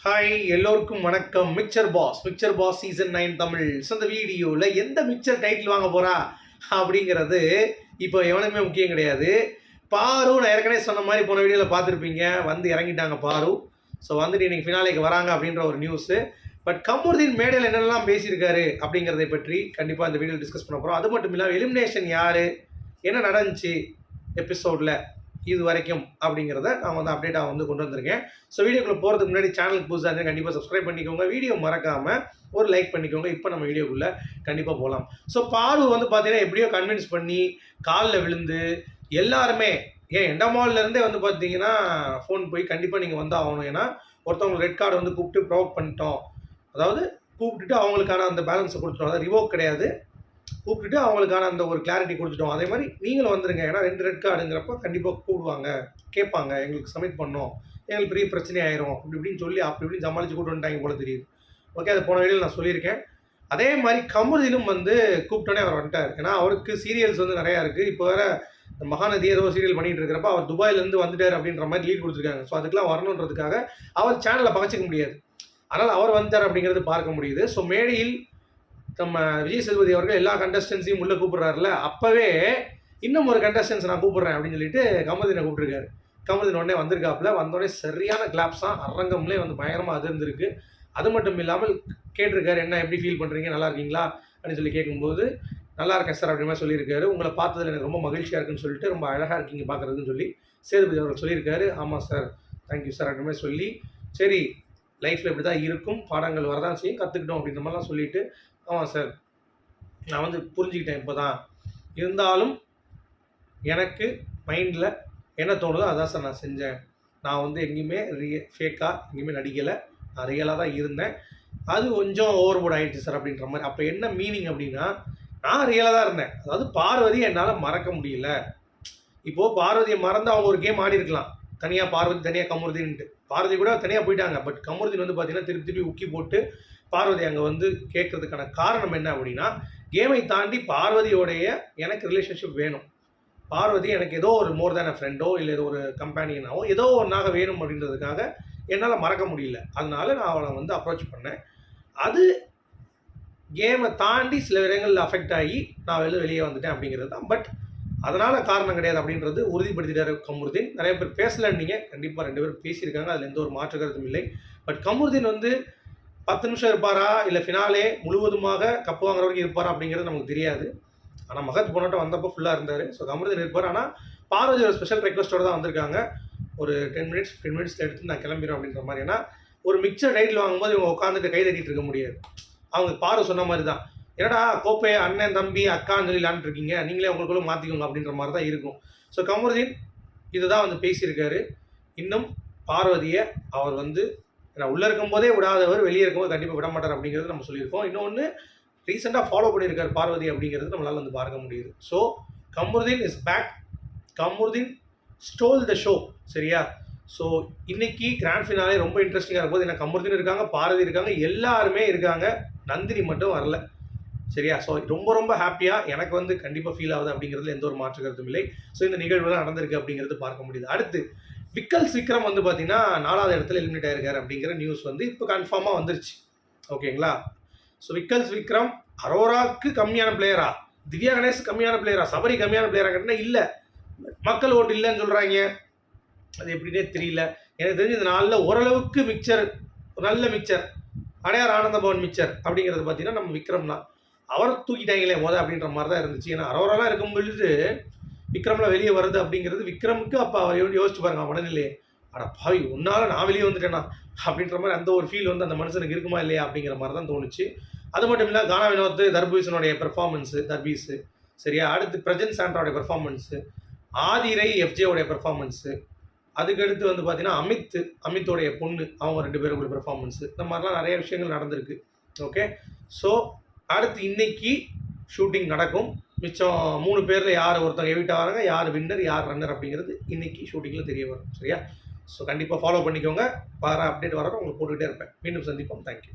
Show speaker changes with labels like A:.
A: Hi எல்லோருக்கும் வணக்கம். மிக்சர் பாஸ் சீசன் 9 தமிழ். ஸோ இந்த வீடியோவில் எந்த மிக்சர் டைட்டில் வாங்க போகிறா அப்படிங்கிறது இப்போ எவனுமே முக்கியம் கிடையாது. பாரு, நான் ஏற்கனவே சொன்ன மாதிரி போன வீடியோவில் பார்த்துருப்பீங்க, வந்து இறங்கிட்டாங்க பாரு. ஸோ வந்துட்டு இன்னைக்கு ஃபினாலேக்கு வராங்க அப்படின்ற ஒரு நியூஸு. பட் கமருதீன் மேடையில் என்னென்னலாம் பேசியிருக்காரு அப்படிங்கிறதை பற்றி கண்டிப்பாக இந்த வீடியோவில் டிஸ்கஸ் பண்ண போகிறோம். அது மட்டும் இல்லாமல் எலிமினேஷன் யார், என்ன நடந்துச்சு எபிசோடில் இது வரைக்கும் அப்படிங்கிறத நான் வந்து அப்டேட்டாக வந்து கொண்டு வந்திருக்கேன். ஸோ வீடியோக்குள்ளே போகிறதுக்கு முன்னாடி சேனலுக்கு புதுசாக இருந்தால் கண்டிப்பாக சப்ஸ்கிரைப் பண்ணிக்கோங்க, வீடியோ மறக்காமல் ஒரு லைக் பண்ணிக்கோங்க. இப்போ நம்ம வீடியோக்குள்ளே கண்டிப்பாக போகலாம். ஸோ பாரு வந்து பார்த்தீங்கன்னா எப்படியோ கன்வின்ஸ் பண்ணி காலில் விழுந்து எல்லாருமே எண்டமால்லேருந்தே வந்து பார்த்தீங்கன்னா ஃபோன் போய் கண்டிப்பாக நீங்கள் வந்து ஆகணும். ஏன்னா ஒருத்தவங்க ரெட் கார்டு வந்து கூப்பிட்டு ப்ரொவோக் பண்ணிட்டோம், அதாவது கூப்பிட்டுட்டு அவங்களுக்கான அந்த பேலன்ஸை கொடுத்துட்டோம், அதாவது ரிவோக் கிடையாது, கூப்பிட்டுட்டு அவங்களுக்கான அந்த ஒரு கிளாரிட்டி கொடுத்துட்டோம். அதே மாதிரி நீங்களும் வந்துருங்க, ஏன்னா 2 ரெட் கார்டுங்கிறப்ப கண்டிப்பாக கூப்பிடுவாங்க, கேட்பாங்க, எங்களுக்கு சப்மிட் பண்ணோம், எங்களுக்கு பெரிய பிரச்சனை ஆயிரும் அப்படி இப்படின்னு சொல்லி அப்படி இப்படின்னு சமாளித்து கூப்பிட்டு வந்துட்டாங்க போல தெரியுது. ஓகே, அது போன வீடியோவில் நான் சொல்லியிருக்கேன். அதே மாதிரி கமருதீனும் வந்து கூப்பிட்டோன்னே அவர் வந்துட்டார். ஏன்னா அவருக்கு சீரியல்ஸ் வந்து நிறையா இருக்குது. இப்போ வேறு மகாநதி ஏதோ சீரியல் பண்ணிகிட்டு இருக்கிறப்ப அவர் துபாயிலேருந்து வந்துட்டார் அப்படின்ற மாதிரி லீட் கொடுத்துருக்காங்க. ஸோ அதுக்கெலாம் வரணுன்றதுக்காக அவர் சேனலை பகச்சிக்க முடியாது, அதனால் அவர் வந்தார் அப்படிங்கிறது பார்க்க முடியுது. ஸோ மேடையில் நம்ம விஜய் சேதுபதி அவர்கள் எல்லா கண்டஸ்டன்ஸையும் உள்ளே கூப்பிட்றாருல, அப்போவே இன்னும் ஒரு கண்டஸ்டன்ஸ் நான் கூப்பிட்றேன் அப்படின்னு சொல்லிட்டு கமருதீனை கூப்பிட்டுருக்காரு. கமருதீன் உடனே வந்திருக்காப்புல, வந்தோடனே சரியான கிளாப்ஸாக அரங்கம்லேயே வந்து பயங்கரமாக அதிர்ந்துருக்கு. அது மட்டும் இல்லாமல் கேட்டிருக்காரு, என்ன எப்படி ஃபீல் பண்ணுறீங்க, நல்லா இருக்கீங்களா அப்படின்னு சொல்லி கேட்கும்போது, நல்லா இருக்கேன் சார் அப்படின்னு மாதிரி சொல்லியிருக்காரு. உங்களை பார்த்ததில் எனக்கு ரொம்ப மகிழ்ச்சியாக இருக்குன்னு சொல்லிட்டு, ரொம்ப அழகாக இருக்கீங்க பார்க்குறதுன்னு சொல்லி சேதுபதி அவர்கள் சொல்லியிருக்காரு. ஆமாம் சார், தேங்க்யூ சார் அப்படின்னு மாதிரி சொல்லி, சரி லைஃப்பில் இப்படி தான் இருக்கும், பாடங்கள் வரதான் செய்யும், கற்றுக்கிட்டோம் அப்படின்ற மாதிரிலாம் சொல்லிவிட்டு, ஆமாம் சார் நான் வந்து புரிஞ்சுக்கிட்டேன் இப்போ தான், இருந்தாலும் எனக்கு மைண்டில் என்ன தோணுதோ அதான் சார் நான் செஞ்சேன். நான் வந்து எங்கேயுமே ஃபேக்காக எங்கேயுமே நடிக்கலை, நான் ரியலாக தான் இருந்தேன், அது கொஞ்சம் ஓவர்போர்ட் ஆகிடுச்சு சார் அப்படின்ற மாதிரி. அப்போ என்ன மீனிங் அப்படின்னா, நான் ரியலாக தான் இருந்தேன், அதாவது பார்வதி என்னால் மறக்க முடியல. இப்போது பார்வதியை மறந்து அவங்க ஒரு கேம் ஆடி இருக்கலாம், தனியாக பார்வதி தனியாக கமருதீன்ட்டு. பார்வதி கூட தனியாக போயிட்டாங்க, பட் கமருதீன் வந்து பார்த்தீங்கன்னா திருப்பி உக்கி போட்டு பார்வதி அங்கே வந்து கேட்கறதுக்கான காரணம் என்ன அப்படின்னா, கேமை தாண்டி பார்வதியோடைய எனக்கு ரிலேஷன்ஷிப் வேணும், பார்வதி எனக்கு ஏதோ ஒரு மோர் தேன் அ ஃப்ரெண்டோ இல்லை ஏதோ ஒரு கம்பேனியனாவோ ஏதோ ஒன்றாக வேணும் அப்படின்றதுக்காக என்னால் மறக்க முடியல. அதனால நான் அவளை வந்து அப்ரோச் பண்ணேன். அது கேமை தாண்டி சில இடங்களில் அஃபெக்ட் ஆகி நான் வெளியே வந்துட்டேன் அப்படிங்கிறது தான். பட் அதனால் காரணம் கிடையாது அப்படின்றது உறுதிப்படுத்திட்டார் கமருதீன். நிறைய பேர் பேசலன்னீங்க, கண்டிப்பாக 2 பேர் பேசியிருக்காங்க, அதில் எந்த ஒரு மாற்று கருத்தும் இல்லை. பட் கமருதீன் வந்து 10 நிமிஷம் இருப்பாரா இல்லை ஃபினாலே முழுவதுமாக கப்பு வாங்குற வரைக்கும் இருப்பாரா அப்படிங்கிறது நமக்கு தெரியாது. ஆனால் மகத் போனட்டம் வந்தப்போ ஃபுல்லாக இருந்தார். ஸோ கமருதீன் இருப்பார். ஆனால் பார்வதி ஒரு ஸ்பெஷல் ரெக்வஸ்ட்டோடு தான் வந்திருக்காங்க. ஒரு 10 மினிட்ஸ் 15 மினிட்ஸில் எடுத்து நான் கிளம்பிடுறேன் அப்படின்ற மாதிரி. ஏன்னா ஒரு மிக்சர் டைட்டில் வாங்கும்போது இவங்க உட்காந்துட்டு கை தட்டிகிட்டு இருக்க முடியாது. அவங்க பாரு சொன்ன மாதிரி தான், என்னடா கோப்பை அண்ணன் தம்பி அக்கான்னு சொல்லி விளாண்டுருக்கீங்க, நீங்களே உங்களுக்குள்ள மாற்றிக்கோங்க அப்படின்ற மாதிரி தான் இருக்கும். ஸோ கமருதீன் இதுதான் வந்து பேசியிருக்காரு. இன்னும் பார்வதியை அவர் வந்து உள்ளே இருக்கும்போதே விடாதவர், வெளியே இருக்கும்போது கண்டிப்பாக விட மாட்டார் அப்படிங்கிறது நம்ம சொல்லியிருக்கோம். இன்னொன்று ரீசெண்டாக ஃபாலோ பண்ணியிருக்கார் பார்வதி அப்படிங்கிறது நம்மளால் வந்து பார்க்க முடியுது. So Kamarudeen is back, Kamarudeen stole the show, சரியா? ஸோ இன்னைக்கு கிராண்ட் ஃபினாலே ரொம்ப இன்ட்ரெஸ்டிங்காக இருக்கும்போது, ஏன்னா கமருதீன் இருக்காங்க, பார்வதி இருக்காங்க, எல்லாருமே இருக்காங்க, நந்தினி மட்டும் வரல, சரியா? ஸோ ரொம்ப ரொம்ப ஹாப்பியாக எனக்கு வந்து கண்டிப்பாக ஃபீல் ஆகுது அப்படிங்கிறதுல எந்த ஒரு மாற்று கருத்தும் இல்லை. ஸோ இந்த நிகழ்வுலாம் நடந்திருக்கு அப்படிங்கிறது பார்க்க முடியுது. அடுத்து விக்கரம் வந்து பார்த்தீங்கன்னா 4வது இடத்துல எலிமினேட் ஆயிருக்காரு அப்படிங்கிற நியூஸ் வந்து இப்போ கன்ஃபார்மாக வந்துருச்சு, ஓகேங்களா? ஸோ விக்ரம் அரோராவுக்கு கம்மியான பிளேயரா, திவ்யா கணேஷ் கம்மியான பிளேயரா, சபரி கம்மியான பிளேயரா கேட்டினா இல்லை, மக்கள் ஓட்டு இல்லைன்னு சொல்கிறாங்க. அது எப்படின்னே தெரியல. எனக்கு தெரிஞ்சு இந்த நாளில் ஓரளவுக்கு மிக்சர், நல்ல மிக்சர், அடையார் ஆனந்த பவன் மிக்சர் அப்படிங்கிறது பார்த்தீங்கன்னா நம்ம விக்ரம் தான். அவரை தூக்கிட்டாங்களே அப்படின்ற மாதிரி தான் இருந்துச்சு. ஏன்னா அரோராலாம் இருக்கும் பொழுது விக்ரமில் வெளியே வருது அப்படிங்கிறது விக்ரமுக்கு அப்போ அவர் யோசிச்சு பாருங்க மனநிலையே, அட பாவி உன்னால் நான் வெளியே வந்துட்டேன்னா அப்படின்ற மாதிரி அந்த ஒரு ஃபீல் வந்து அந்த மனுஷனுக்கு இருக்குமா இல்லையா அப்படிங்கிற மாதிரி தான் தோணுச்சு. அது மட்டும் இல்லை, கானா வினோத் தர்பீஸனுடைய பெர்ஃபார்மன்ஸு, சரியா? அடுத்து பிரஜன் சாண்ட்ராவுடைய பெர்ஃபார்மன்ஸு, ஆதிரை எஃப்ஜேவுடைய பெர்ஃபார்மன்ஸு, அதுக்கடுத்து வந்து பார்த்தீங்கன்னா அமித்தோடைய பொண்ணு அவங்க 2 பேருக்குள்ள பெர்ஃபார்மன்ஸு, இந்த மாதிரிலாம் நிறைய விஷயங்கள் நடந்திருக்கு. ஓகே, ஸோ அடுத்து இன்னைக்கு ஷூட்டிங் நடக்கும். மிச்சம் 3 பேரில் யார் ஒருத்தவங்க எவிட் ஆகிறாங்க, யார் வின்னர் யார் ரன்னர் அப்படிங்கிறது இன்றைக்கி ஷூட்டிங்கில் தெரிய வரும், சரியா? ஸோ கண்டிப்பாக ஃபாலோ பண்ணிக்கோங்க, வர அப்டேட் வர உங்களுக்கு போட்டுக்கிட்டே இருப்பேன். மீண்டும் சந்திப்போம். தேங்க்யூ.